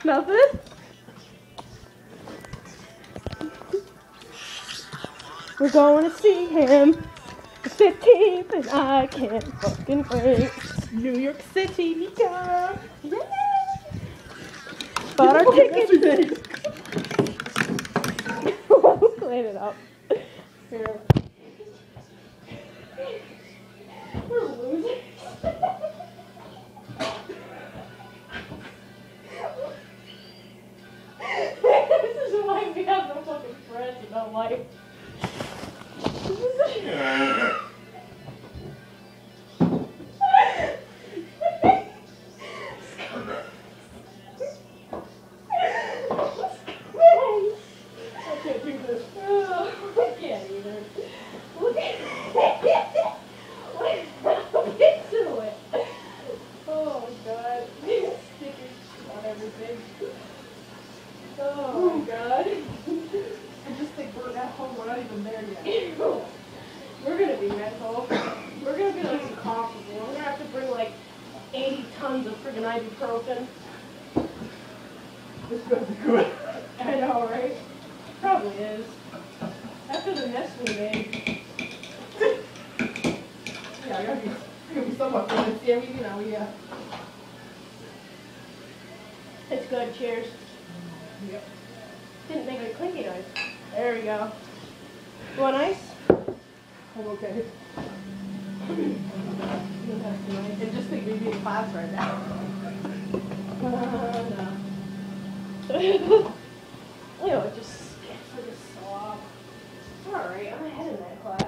Nothing? We're going to see him. The 15th, and I can't fucking wait. New York City, Mika. Yay! Bought our tickets. We'll clean it up. Here. We're losers. This is why we have no fucking friends in our life. I can't do this. Oh, I can't either. Look at Look into it. Oh god. Stickers on everything. Oh my god. I just think we're at home. We're not even there yet. We're gonna be mental. We're gonna be like incomparable. We're gonna have to bring like 80 tons of friggin' ibuprofen. This is gonna be good. I know, right? Probably is. After the mess we made. Yeah, I gotta be somewhat good. Yeah, you know, yeah. It's good, cheers. Yep. Didn't make a clinky noise. There we go. You want ice? I'm okay. And just think we'd be in class right now. No. Ew, it just gets like a slob. Alright, I'm ahead in that class.